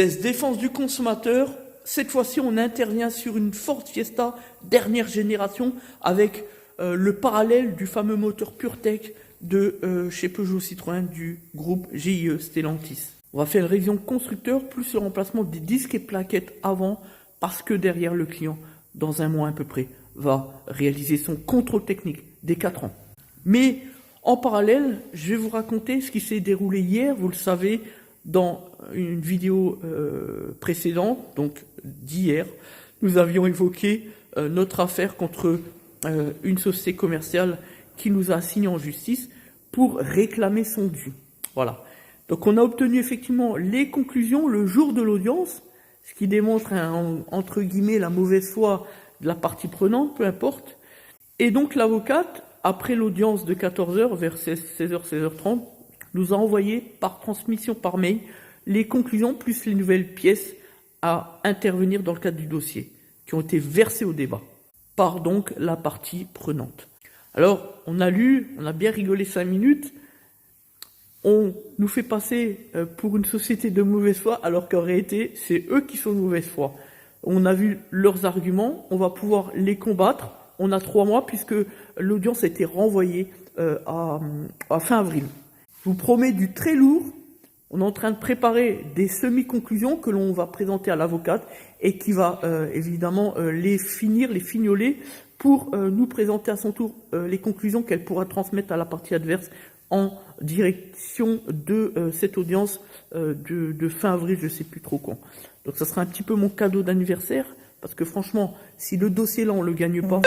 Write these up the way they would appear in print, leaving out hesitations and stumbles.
Défense du consommateur, cette fois-ci on intervient sur une Ford Fiesta dernière génération avec le parallèle du fameux moteur PureTech de chez Peugeot Citroën du groupe GIE Stellantis. On va faire une révision constructeur plus le remplacement des disques et plaquettes avant parce que derrière le client, dans un mois à peu près, va réaliser son contrôle technique des 4 ans. Mais en parallèle, je vais vous raconter ce qui s'est déroulé hier, vous le savez, dans une vidéo précédente, donc d'hier, nous avions évoqué notre affaire contre une société commerciale qui nous a assigné en justice pour réclamer son dû. Voilà. Donc on a obtenu effectivement les conclusions le jour de l'audience, ce qui démontre entre guillemets la mauvaise foi de la partie prenante, peu importe. Et donc l'avocate, après l'audience de 14h, vers 16h, 16h30, nous a envoyé par transmission par mail les conclusions plus les nouvelles pièces à intervenir dans le cadre du dossier, qui ont été versées au débat par donc la partie prenante. Alors, on a lu, on a bien rigolé 5 minutes, on nous fait passer pour une société de mauvaise foi, alors qu'en réalité, c'est eux qui sont de mauvaise foi. On a vu leurs arguments, on va pouvoir les combattre. On a 3 mois puisque l'audience a été renvoyée à fin avril. Je vous promets du très lourd. On est en train de préparer des semi-conclusions que l'on va présenter à l'avocate et qui va évidemment les fignoler pour nous présenter à son tour les conclusions qu'elle pourra transmettre à la partie adverse en direction de cette audience de fin avril, je ne sais plus trop quand. Donc ça sera un petit peu mon cadeau d'anniversaire, parce que franchement, si le dossier là on le gagne pas,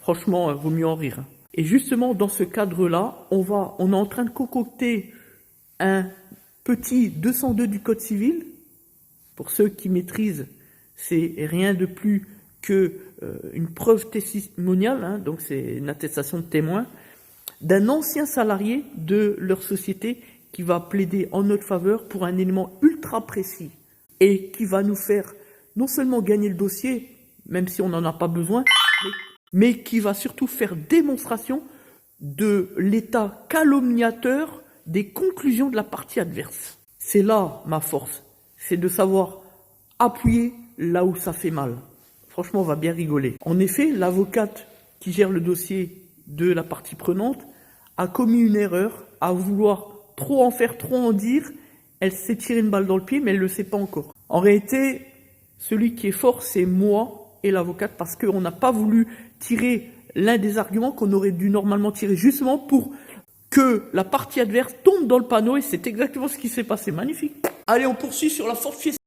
franchement, vaut mieux en rire. Et justement, dans ce cadre-là, on est en train de concocter un petit 202 du Code civil. Pour ceux qui maîtrisent, c'est rien de plus que une preuve testimoniale, hein, donc c'est une attestation de témoin, d'un ancien salarié de leur société qui va plaider en notre faveur pour un élément ultra précis et qui va nous faire non seulement gagner le dossier, même si on n'en a pas besoin, mais qui va surtout faire démonstration de l'état calomniateur des conclusions de la partie adverse. C'est là ma force, c'est de savoir appuyer là où ça fait mal. Franchement, on va bien rigoler. En effet, l'avocate qui gère le dossier de la partie prenante a commis une erreur à vouloir trop en faire, trop en dire. Elle s'est tiré une balle dans le pied, mais elle ne le sait pas encore. En réalité, celui qui est fort, c'est moi et l'avocate, parce qu'on n'a pas voulu tirer l'un des arguments qu'on aurait dû normalement tirer, justement pour que la partie adverse tombe dans le panneau, et c'est exactement ce qui s'est passé. Magnifique. Allez, on poursuit sur la Ford Fiesta.